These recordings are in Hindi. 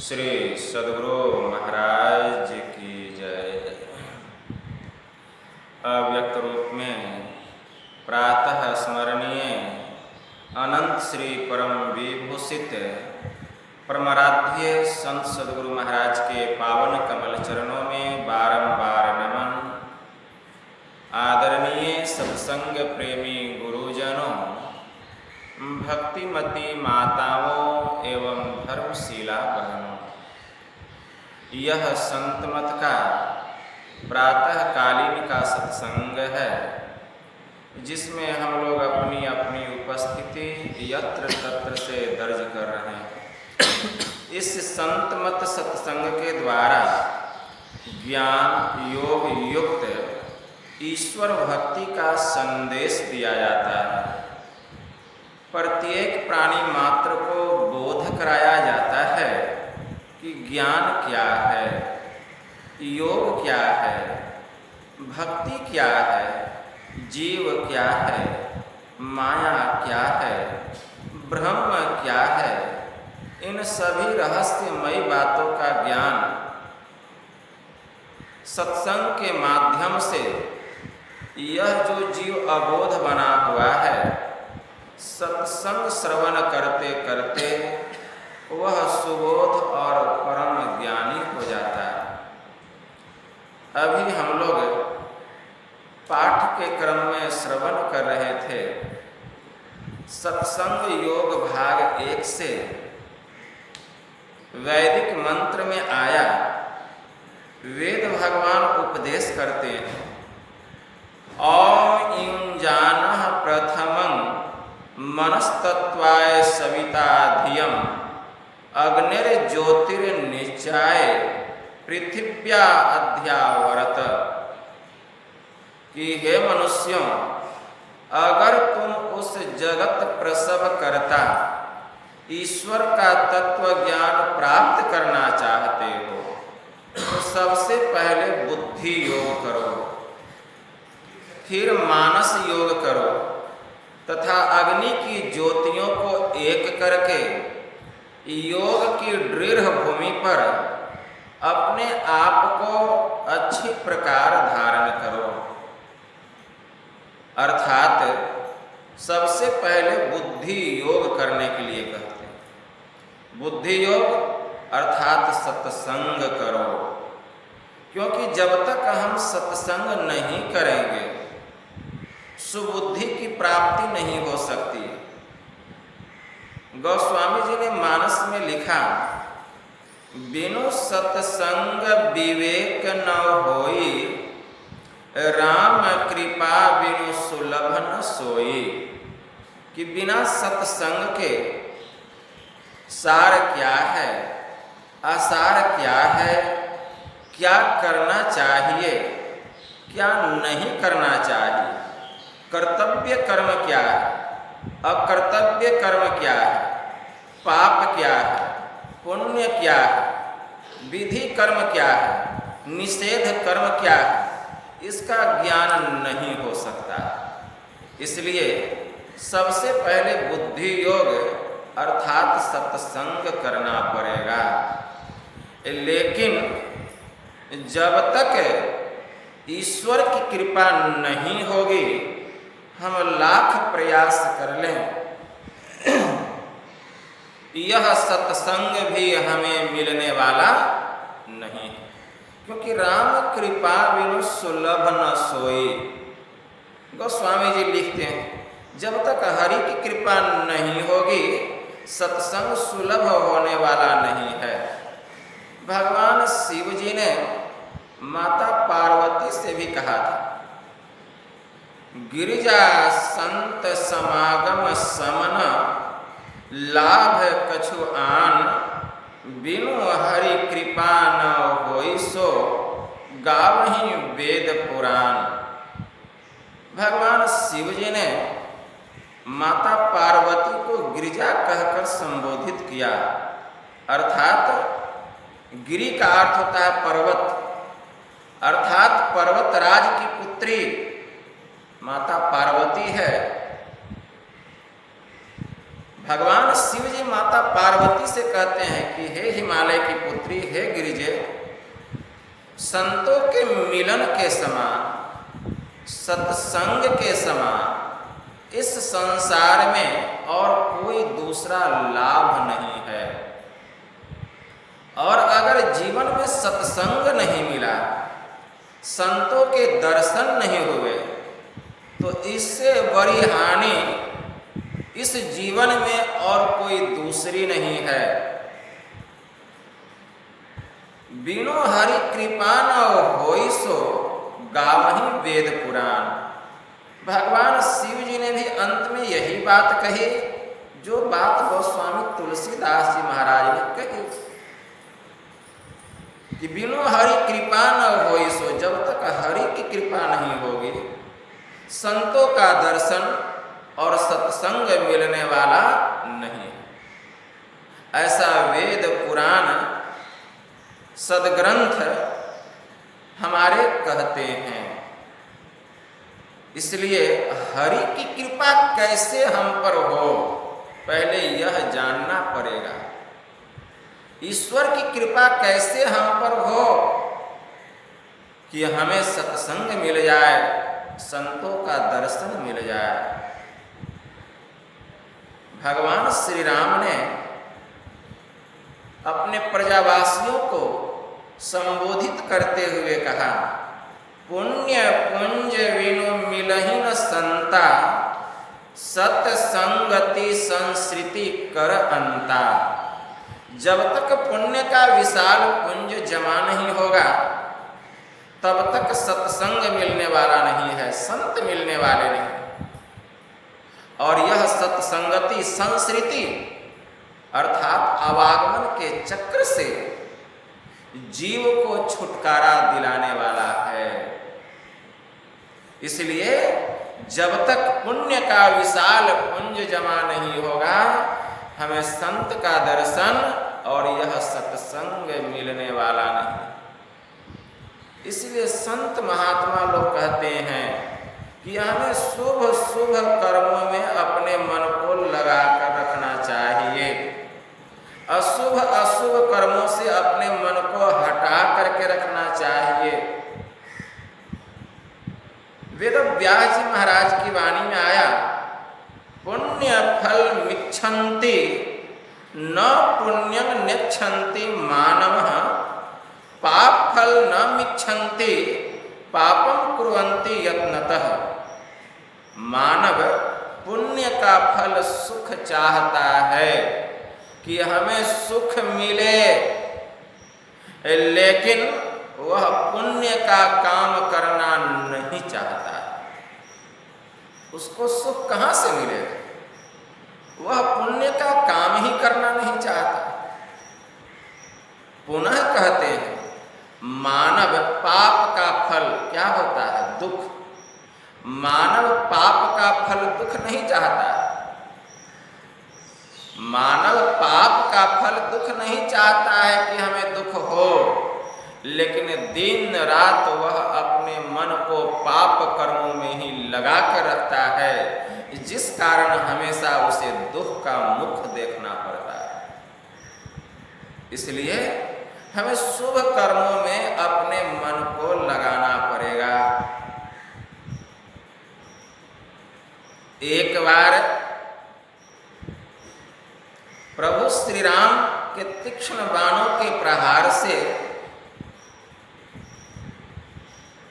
श्री सद्गुरु महाराज जी की जय। अव्यक्त रूप में प्रातः स्मरणीय अनंत श्री परम विभूषित परमाराध्य संत सद्गुरु महाराज के पावन कमल चरणों में बारंबार नमन। आदरणीय सत्संग प्रेमी गुरुजनों, भक्तिमती माताओं एवं धर्मशीला बहनों, यह संत मत का प्रातःकालीन का सत्संग है, जिसमें हम लोग अपनी अपनी उपस्थिति यत्र तत्र से दर्ज कर रहे हैं। इस संत मत सत्संग के द्वारा ज्ञान योग युक्त ईश्वर भक्ति का संदेश दिया जाता है। प्रत्येक प्राणी मात्र को बोध कराया जाता है कि ज्ञान क्या है, योग क्या है, भक्ति क्या है, जीव क्या है, माया क्या है, ब्रह्म क्या है। इन सभी रहस्यमयी बातों का ज्ञान सत्संग के माध्यम से यह जो जीव अबोध बना हुआ है, सत्संग श्रवण करते करते वह सुबोध और परम ज्ञानी हो जाता है। अभी हम लोग पाठ के क्रम में श्रवण कर रहे थे सत्संग योग भाग 1 से। वैदिक मंत्र में आया, वेद भगवान उपदेश करते हैं, ओम इंजानः प्रथमं मनस्तत्वाय सविता धियम अग्निर्ज्योतिर्निचाय पृथिव्या अध्यावरत। कि हे मनुष्यों, अगर तुम उस जगत प्रसव करता ईश्वर का तत्व ज्ञान प्राप्त करना चाहते हो तो सबसे पहले बुद्धि योग करो, फिर मानस योग करो तथा अग्नि की ज्योतियों को एक करके योग की दृढ़ भूमि पर अपने आप को अच्छी प्रकार धारण करो। अर्थात सबसे पहले बुद्धि योग करने के लिए कहते हैं। बुद्धि योग अर्थात सत्संग करो, क्योंकि जब तक हम सत्संग नहीं करेंगे सुबुद्धि की प्राप्ति नहीं हो सकती। गोस्वामी जी ने मानस में लिखा, बिनु सत्संग विवेक न होई, राम कृपा बिनु सुलभ न सोई, कि बिना सत्संग के सार क्या है, आसार क्या है, क्या करना चाहिए, क्या नहीं करना चाहिए, कर्तव्य कर्म क्या है, अकर्तव्य कर्म क्या है, पाप क्या है, पुण्य क्या है, विधि कर्म क्या है, निषेध कर्म क्या है, इसका ज्ञान नहीं हो सकता। इसलिए सबसे पहले बुद्धि योग अर्थात सत्संग करना पड़ेगा। लेकिन जब तक ईश्वर की कृपा नहीं होगी, हम लाख प्रयास कर लें, यह सत्संग भी हमें मिलने वाला नहीं, क्योंकि राम कृपा बिनु सुलभ न सोई। गोस्वामी जी लिखते हैं, जब तक हरि की कृपा नहीं होगी सत्संग सुलभ होने वाला नहीं है। भगवान शिव जी ने माता पार्वती से भी कहा था, गिरिजा संत समागम समन, लाभ कछु आन, बिनु हरि कृपा न होई सो, गावहीं वेद पुराण। भगवान शिव जी ने माता पार्वती को गिरिजा कहकर संबोधित किया, अर्थात गिरि का अर्थ होता है पर्वत, अर्थात पर्वतराज की पुत्री माता पार्वती है। भगवान शिव जी माता पार्वती से कहते हैं कि हे हिमालय की पुत्री, हे गिरिजे, संतों के मिलन के समान, सत्संग के समान इस संसार में और कोई दूसरा लाभ नहीं है। और अगर जीवन में सत्संग नहीं मिला, संतों के दर्शन नहीं हुए, तो इससे बड़ी हानि इस जीवन में और कोई दूसरी नहीं है। बिनु हरि कृपा न होई सो, गावहीं वेद पुराण। भगवान शिव जी ने भी अंत में यही बात कही जो बात गोस्वामी तुलसीदास जी महाराज ने कही कि बिनु हरि कृपा न होई सो, जब तक हरि की कृपा नहीं होगी संतों का दर्शन और सत्संग मिलने वाला नहीं। ऐसा वेद पुराण सदग्रंथ हमारे कहते हैं। इसलिए हरि की कृपा कैसे हम पर हो, पहले यह जानना पड़ेगा। ईश्वर की कृपा कैसे हम पर हो कि हमें सत्संग मिल जाए, संतों का दर्शन मिल जाए। भगवान श्री राम ने अपने प्रजावासियों को संबोधित करते हुए कहा, पुण्य पुंज विनु मिलहि न संता, सत्संगति संस्कृति कर अंता। जब तक पुण्य का विशाल पुंज जमा नहीं होगा तब तक सत्संग मिलने वाला नहीं है, संत मिलने वाले नहीं। और यह सत्संगति संस्कृति अर्थात आवागमन के चक्र से जीव को छुटकारा दिलाने वाला है। इसलिए जब तक पुण्य का विशाल पुंज जमा नहीं होगा हमें संत का दर्शन और यह सत्संग मिलने वाला नहीं। इसलिए संत महात्मा लोग कहते हैं कि हमें शुभ शुभ कर्मों में अपने मन को लगा कर रखना चाहिए, अशुभ अशुभ कर्मों से अपने मन को हटा करके रखना चाहिए। वेद व्यास जी महाराज की वाणी में आया, पुण्य फल मिच्छन्ति न पुण्यं नेच्छन्ति मानवः, पाप फल न मिच्छन्ति पापम कुर्वन्ति यत्नतः। मानव पुण्य का फल सुख चाहता है कि हमें सुख मिले, लेकिन वह पुण्य का काम करना नहीं चाहता, उसको सुख कहाँ से मिलेगा? वह पुण्य का काम ही करना नहीं चाहता। पुनः कहते हैं, मानव पाप का फल क्या होता है? दुख। मानव पाप का फल दुख नहीं चाहता। मानव पाप का फल दुख नहीं चाहता है कि हमें दुख हो, लेकिन दिन रात वह अपने मन को पाप कर्मों में ही लगा कर रखता है, जिस कारण हमेशा उसे दुख का मुख देखना पड़ता है। इसलिए हमें शुभ कर्मों में अपने मन को लगाना पड़ेगा। एक बार प्रभु श्री राम के तीक्ष्ण बाणों के प्रहार से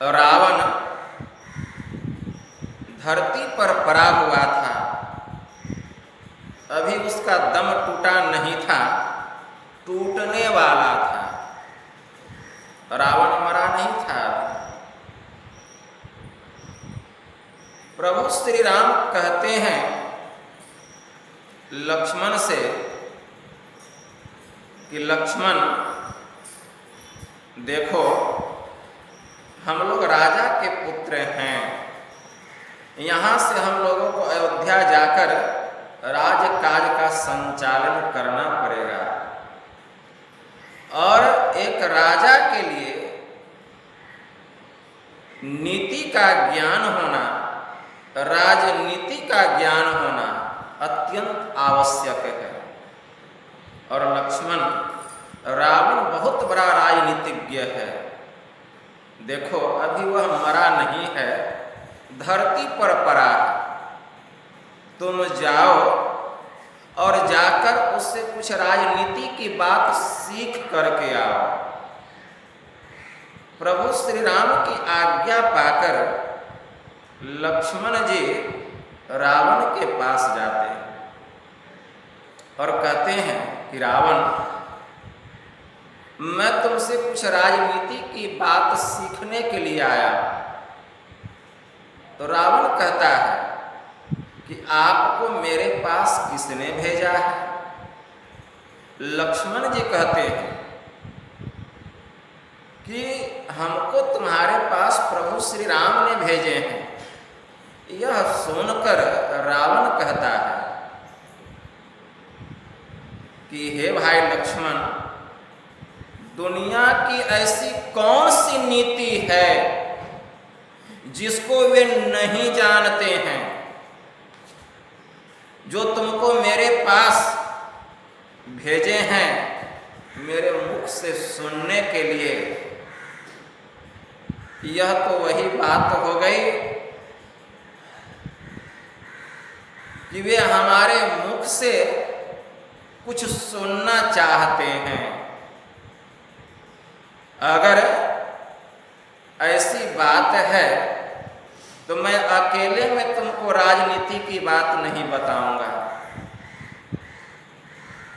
रावण धरती पर पड़ा हुआ था। अभी उसका दम टूटा नहीं था, टूटने वाला था। रावण मरा नहीं था। प्रभु श्री राम कहते हैं लक्ष्मण से कि लक्ष्मण देखो, हम लोग राजा के पुत्र हैं, यहाँ से हम लोगों को अयोध्या जाकर राजकाज का संचालन करना पड़ेगा। और एक राजा के लिए नीति का ज्ञान होना, राजनीति का ज्ञान होना अत्यंत आवश्यक है। और लक्ष्मण, रावण बहुत बड़ा राजनीतिज्ञ है। देखो, अभी वह मरा नहीं है, धरती पर पड़ा है। तुम जाओ और जाकर उससे कुछ राजनीति की बात सीख करके आओ। प्रभु श्री राम की आज्ञा पाकर लक्ष्मण जी रावण के पास जाते हैं और कहते हैं कि रावण, मैं तुमसे कुछ राजनीति की बात सीखने के लिए आया। तो रावण कहता है कि आपको मेरे पास किसने भेजा है? लक्ष्मण जी कहते हैं कि हमको तुम्हारे पास प्रभु श्री राम ने भेजे हैं। यह सुनकर रावण कहता है कि हे भाई लक्ष्मण, दुनिया की ऐसी कौन सी नीति है जिसको वे नहीं जानते हैं, जो तुमको मेरे पास भेजे हैं मेरे मुख से सुनने के लिए? यह तो वही बात हो गई कि वे हमारे मुख से कुछ सुनना चाहते हैं। अगर ऐसी बात है तो मैं अकेले में तुमको राजनीति की बात नहीं बताऊंगा।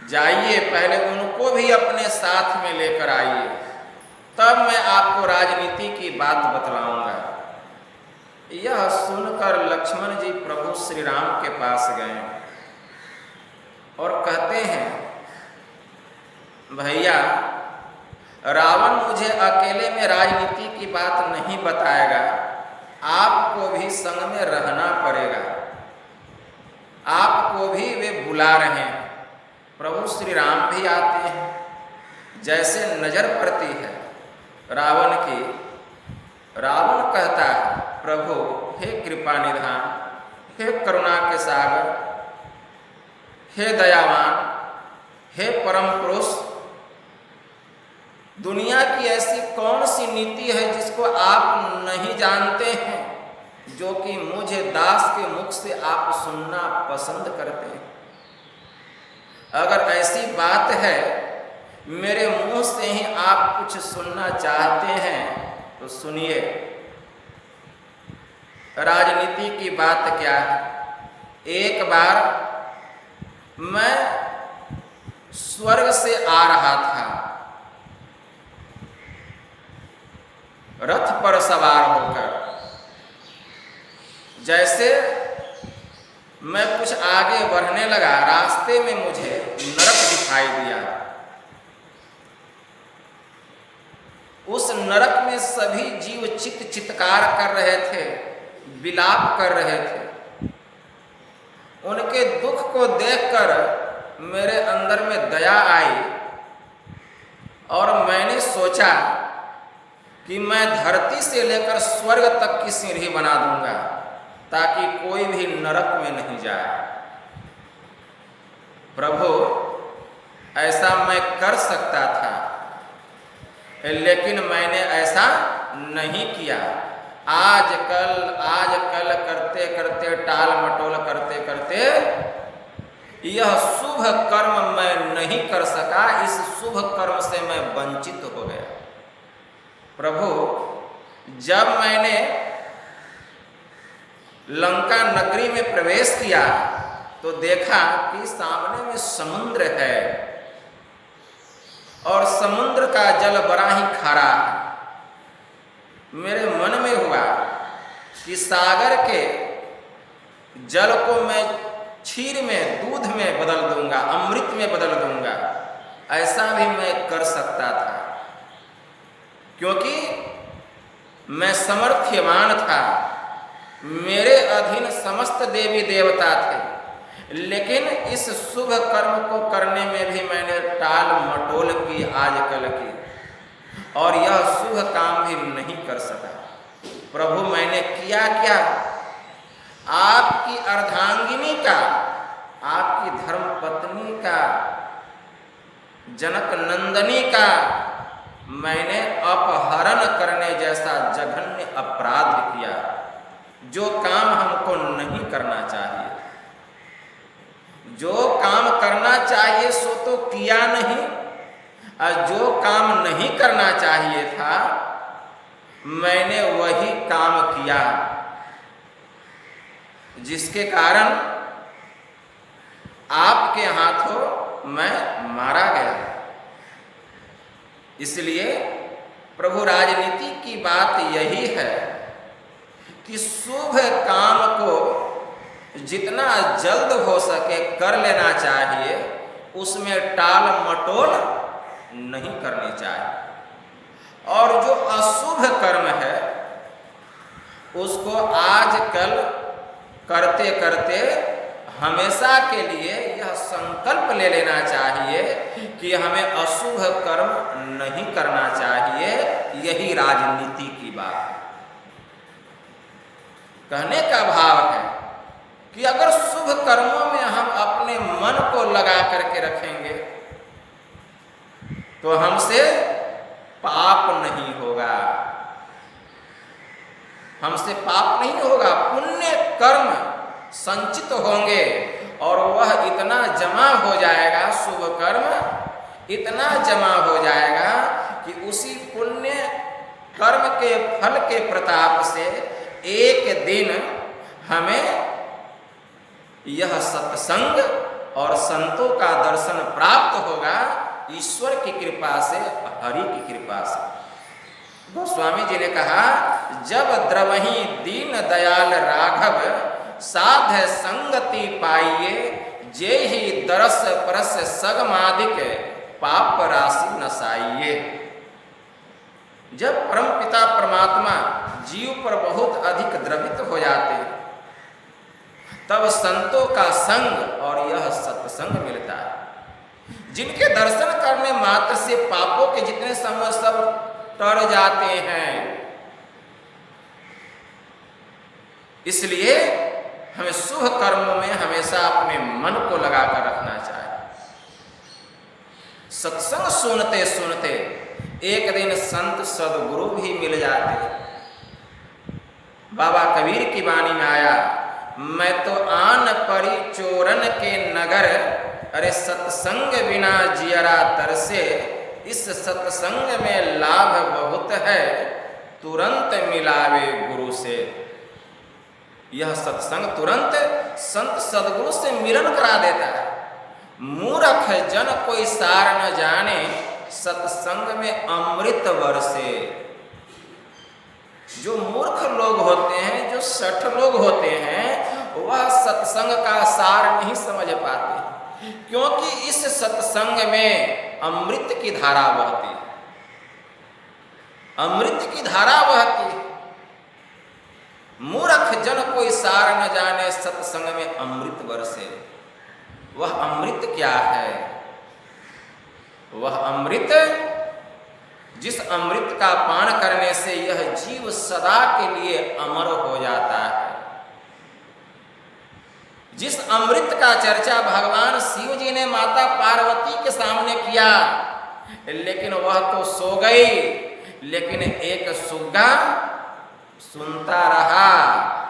जाइए, पहले उनको भी अपने साथ में लेकर आइए, तब मैं आपको राजनीति की बात बतलाऊंगा। यह सुनकर लक्ष्मण जी प्रभु श्री राम के पास गए और कहते हैं, भैया, रावण मुझे अकेले में राजनीति की बात नहीं बताएगा, आपको भी संग में रहना पड़ेगा। आपको भी वे बुला रहे हैं। प्रभु श्री राम भी आते हैं। जैसे नजर पड़ती है रावण की, रावण कहता है, प्रभु हे कृपा निधान, हे करुणा के सागर, हे दयावान, हे परम पुरुष, दुनिया की ऐसी कौन सी नीति है जिसको आप नहीं जानते हैं, जो कि मुझे दास के मुख से आप सुनना पसंद करते हैं? अगर ऐसी बात है, मेरे मुंह से ही आप कुछ सुनना चाहते हैं तो सुनिए। राजनीति की बात क्या है? एक बार मैं स्वर्ग से आ रहा था। रथ पर सवार होकर। जैसे मैं कुछ आगे बढ़ने लगा, रास्ते में मुझे नरक दिखाई दिया। उस नरक में सभी जीव चित्कार कर रहे थे, विलाप कर रहे थे। उनके दुख को देखकर मेरे अंदर में दया आई और मैंने सोचा कि मैं धरती से लेकर स्वर्ग तक की सीढ़ी बना दूंगा ताकि कोई भी नरक में नहीं जाए। प्रभु, ऐसा मैं कर सकता था, लेकिन मैंने ऐसा नहीं किया। आज कल करते करते, टाल मटोल करते करते यह शुभ कर्म मैं नहीं कर सका। इस शुभ कर्म से मैं वंचित हो गया। प्रभु, जब मैंने लंका नगरी में प्रवेश किया तो देखा कि सामने में समुद्र है और समुद्र का जल बड़ा ही खारा है। मेरे मन में हुआ कि सागर के जल को मैं क्षीर में, दूध में बदल दूंगा, अमृत में बदल दूंगा। ऐसा भी मैं कर सकता था, क्योंकि मैं समर्थ्यवान था, मेरे अधीन समस्त देवी देवता थे। लेकिन इस शुभ कर्म को करने में भी मैंने टाल मटोल की आजकल की, और यह शुभ काम भी नहीं कर सका। प्रभु, मैंने किया क्या? आपकी अर्धांगिनी का, आपकी धर्म पत्नी का, जनक नंदनी का मैंने अपहरण करने जैसा जघन्य अपराध किया, जो काम हमको नहीं करना चाहिए। जो काम करना चाहिए सो तो किया नहीं, और जो काम नहीं करना चाहिए था मैंने वही काम किया, जिसके कारण आपके हाथों मैं मारा गया। इसलिए प्रभु, राजनीति की बात यही है कि शुभ काम को जितना जल्द हो सके कर लेना चाहिए, उसमें टाल मटोल नहीं करनी चाहिए। और जो अशुभ कर्म है उसको आजकल करते करते हमेशा के लिए यह संकल्प ले लेना चाहिए कि हमें अशुभ कर्म नहीं करना चाहिए। यही राजनीति की बात है। कहने का भाव है कि अगर शुभ कर्मों में हम अपने मन को लगा करके रखेंगे तो हमसे पाप नहीं होगा, हमसे पाप नहीं होगा, पुण्य कर्म संचित होंगे और वह इतना जमा हो जाएगा, शुभ कर्म इतना जमा हो जाएगा कि उसी पुण्य कर्म के फल के प्रताप से एक दिन हमें यह सत्संग और संतों का दर्शन प्राप्त होगा, ईश्वर की कृपा से, हरि की कृपा से। गोस्वामी जी ने कहा, जब द्रवही दीन दयाल राघव साध संगति पाइए, जे ही दरस परस सगमादिक पाप राशि नसाइए। जब परम पिता परमात्मा जीव पर बहुत अधिक द्रवित हो जाते हैं तब संतों का संग और यह सत्संग मिलता है, जिनके दर्शन करने मात्र से पापों के जितने समय सब तर जाते हैं। इसलिए हमें शुभ कर्मों में हमेशा अपने मन को लगाकर रखना चाहिए। सत्संग सुनते सुनते एक दिन संत सदगुरु भी मिल जाते। बाबा कबीर की वाणी में आया, मैं तो आन परी चोरन के नगर, अरे सत्संग बिना जियरा तरसे, इस सत्संग में लाभ बहुत है, तुरंत मिलावे गुरु से। यह सत्संग तुरंत संत सदगुरु से मिलन करा देता है। मूर्ख जन कोई सार न जाने, सत्संग में अमृत बरसे। जो मूर्ख लोग होते हैं, जो सठ लोग होते हैं, वह सत्संग का सार नहीं समझ पाते, क्योंकि इस सत्संग में अमृत की धारा बहती है, अमृत की धारा बहती है। मूर्ख जन कोई सार न जाने, सत्संग में अमृत बरसे। वह अमृत क्या है? वह अमृत, जिस अमृत का पान करने से यह जीव सदा के लिए अमर हो जाता है, जिस अमृत का चर्चा भगवान शिव जी ने माता पार्वती के सामने किया, लेकिन वह तो सो गई, लेकिन एक सुग्गा सुनता रहा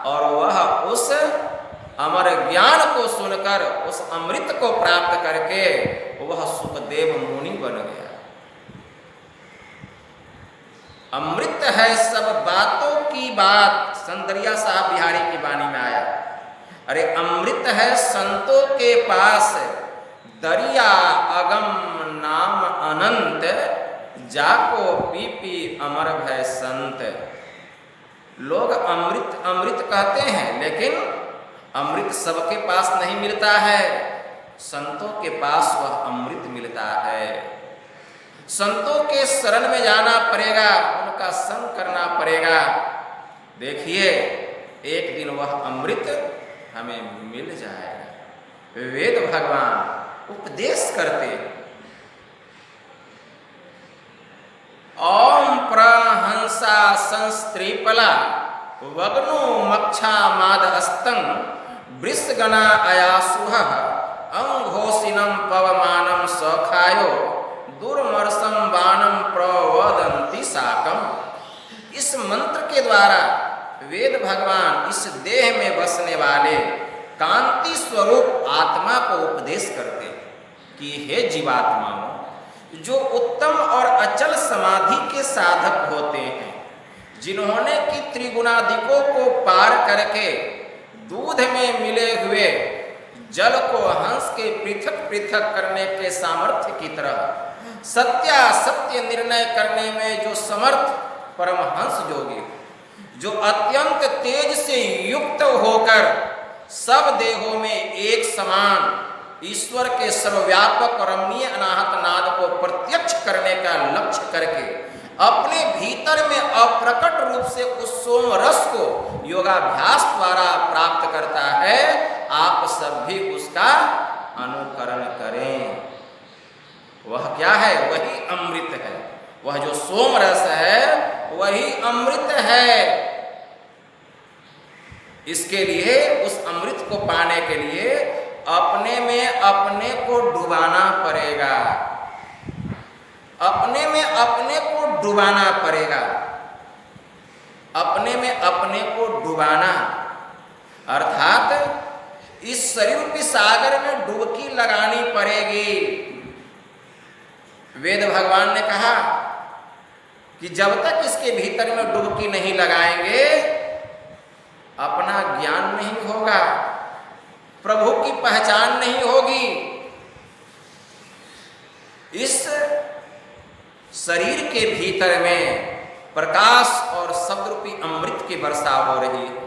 और वह उस अमर ज्ञान को सुनकर, उस अमृत को प्राप्त करके वह सुखदेव मुनि बन गया। अमृत है सब बातों की बात, संतरिया साहब बिहारी की वाणी में आया। अरे अमृत है संतों के पास, दरिया अगम नाम अनंत, जाको पी पी अमर भय संत। लोग अमृत अमृत कहते हैं, लेकिन अमृत सबके पास नहीं मिलता है। संतों के पास वह अमृत मिलता है। संतों के शरण में जाना पड़ेगा, उनका संग करना पड़ेगा। देखिए एक दिन वह अमृत हमें मिल जाएगा। वेद भगवान उपदेश करते, ओम प्रहंसा संस्त्रीपला वग्नो मक्षा माद अस्तंग वृषगना अयासुह अंघोषिनम पवमानम सखायो दुर्मर्षम बाणम प्रवदंती साकम। इस मंत्र के द्वारा वेद भगवान इस देह में बसने वाले कांति स्वरूप आत्मा को उपदेश करते कि हे जीवात्माओं, जो उत्तम और अचल समाधि के साधक होते हैं, जिन्होंने कि त्रिगुणादिकों को पार करके दूध में मिले हुए जल को हंस के पृथक पृथक करने के सामर्थ्य की तरह सत्य निर्णय करने में जो समर्थ परमहंस जोगी, जो अत्यंत तेज से युक्त होकर सब देहों में एक समान ईश्वर के सर्वव्यापक रमणीय अनाहत नाद को प्रत्यक्ष करने का लक्ष्य करके अपने भीतर में अप्रकट रूप से उस सोम रस को योगाभ्यास द्वारा प्राप्त करता है, आप सब भी उसका अनुकरण करें। वह क्या है? वही अमृत है। वह जो सोम रस है वही अमृत है। इसके लिए, उस अमृत को पाने के लिए अपने में अपने को डुबाना पड़ेगा, अपने में अपने को डुबाना पड़ेगा। अपने में अपने को डुबाना अर्थात इस शरीर के सागर में डुबकी लगानी पड़ेगी। वेद भगवान ने कहा कि जब तक इसके भीतर में डुबकी नहीं लगाएंगे अपना ज्ञान नहीं होगा, प्रभु की पहचान नहीं होगी। इस शरीर के भीतर में प्रकाश और शब्द रूपी अमृत की वर्षा हो रही है।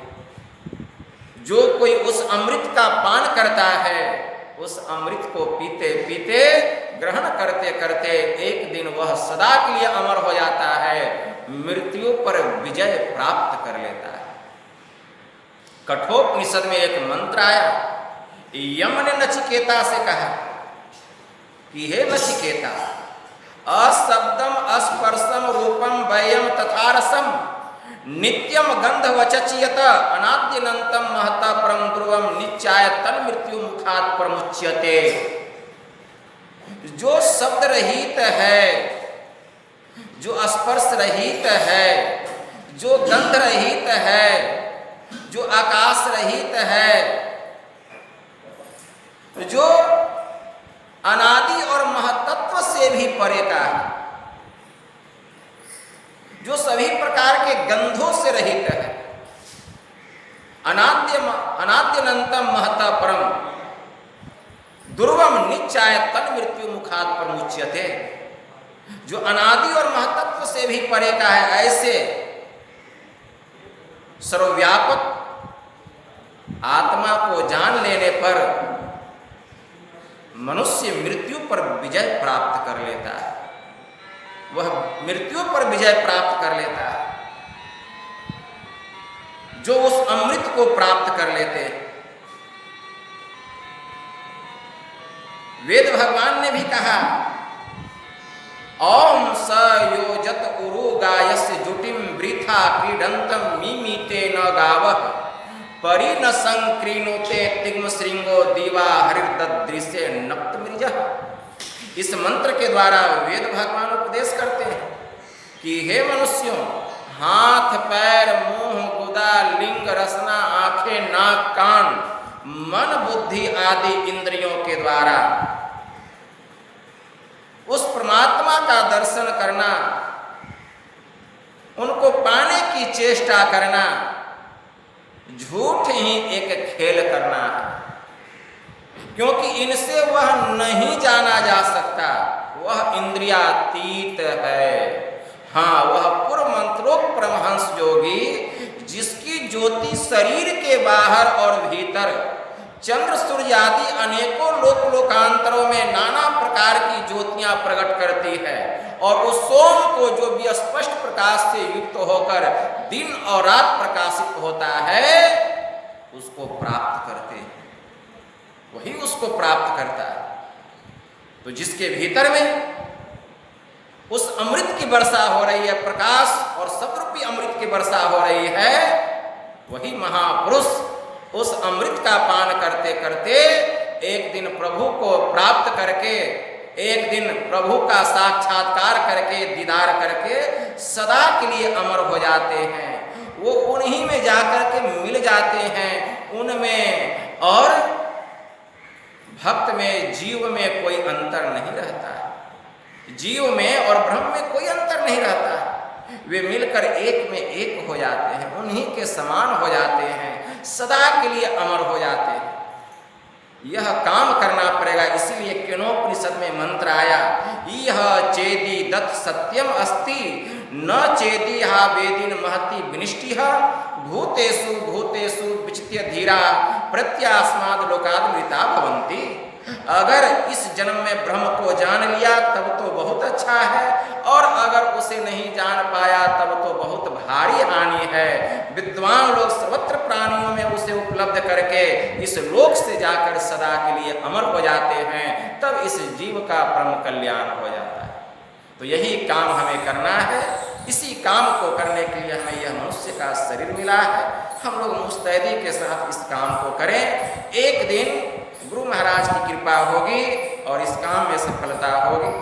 जो कोई उस अमृत का पान करता है, उस अमृत को पीते पीते, ग्रहण करते करते एक दिन वह सदा के लिए अमर हो जाता है, मृत्यु पर विजय प्राप्त कर लेता है। कठोपनिषद में एक मंत्र आया। यम ने नचिकेता से कहा कि हे नचिकेता, अशब्दम अस्पर्शम रूपम वयम तथा रसम नित्यम गंधवचचियत अनाद्यनंतम महता परम ध्रुवम नित्याय तन मृत्यु मुखात् प्रमुच्यते। जो शब्द रहित है, जो स्पर्श रहित है, जो गंध रहित है, जो आकाश रहित है, जो अनादि और महतत्व से भी परे का है, जो सभी प्रकार के गंधों से रहित है, अनाद्यनंतम महता परम दुर्वम नित्याय तन मृत्यु मुखात् प्रमुच्यते। जो अनादि और महतत्व से भी परे का है, ऐसे सर्वव्यापक आत्मा को जान लेने पर मनुष्य मृत्यु पर विजय प्राप्त कर लेता है। वह मृत्यु पर विजय प्राप्त कर लेता है जो उस अमृत को प्राप्त कर लेते हैं। वेद भगवान ने भी कहा, ओम स योजत उरु गायस्य जुटिम वृथा क्रीडंतम मिमीते न गावः परि न संक्रीणोते तिग्म श्रृंगो दीवा हरिर्ददृश्य नक्त मृजः। इस मंत्र के द्वारा वेद भगवान उपदेश करते हैं कि हे मनुष्यों, हाथ पैर मुंह गुदा लिंग रसना आंखें नाक कान मन बुद्धि आदि इंद्रियों के द्वारा उस परमात्मा का दर्शन करना, उनको पाने की चेष्टा करना झूठ ही एक खेल करना है, क्योंकि इनसे वह नहीं जाना जा सकता, वह इंद्रियातीत है। हाँ, वह पूर्व मंत्रोक्त परमहंस योगी जिसकी ज्योति शरीर के बाहर और भीतर चंद्र सूर्य आदि अनेकों लोक लोकांतरों में नाना प्रकार की ज्योतियां प्रकट करती है और उस सोम को जो भी स्पष्ट प्रकाश से युक्त होकर दिन और रात प्रकाशित होता है उसको प्राप्त करते हैं, वही उसको प्राप्त करता है। तो जिसके भीतर में उस अमृत की वर्षा हो रही है, प्रकाश और सतरूपी अमृत की वर्षा हो रही है, वही महापुरुष उस अमृत का पान करते करते एक दिन प्रभु को प्राप्त करके, एक दिन प्रभु का साक्षात्कार करके, दीदार करके सदा के लिए अमर हो जाते हैं। वो उन्हीं में जाकर के मिल जाते हैं, उनमें और भक्त में जीव में कोई अंतर नहीं रहता है। जीव में और ब्रह्म में कोई अंतर नहीं रहता है। वे मिलकर एक में एक हो जाते हैं, उन्हीं के समान हो जाते हैं, सदा के लिए अमर हो जाते हैं। यह काम करना पड़ेगा। इसीलिए केनोपनिषद में मंत्र आया, यह चेदी दत्त सत्यम अस्ति न चेदी हा वेदिन महति विनिष्टिह भूतेषु भूतेषु विचित्य धीरा प्रत्यास्माद लोकाद मृता भवन्ति। अगर इस जन्म में ब्रह्म को जान लिया तब तो बहुत अच्छा है, और अगर उसे नहीं जान पाया तब तो बहुत भारी हानि है। विद्वान लोग सर्वत्र प्राणियों में उसे उपलब्ध करके इस लोक से जाकर सदा के लिए अमर हो जाते हैं, तब इस जीव का परम कल्याण हो जाता है। तो यही काम हमें करना है। इसी काम को करने के लिए हमें यह मनुष्य का शरीर मिला है। हम लोग मुस्तैदी के साथ इस काम को करें। एक दिन गुरु महाराज की कृपा होगी और इस काम में सफलता होगी।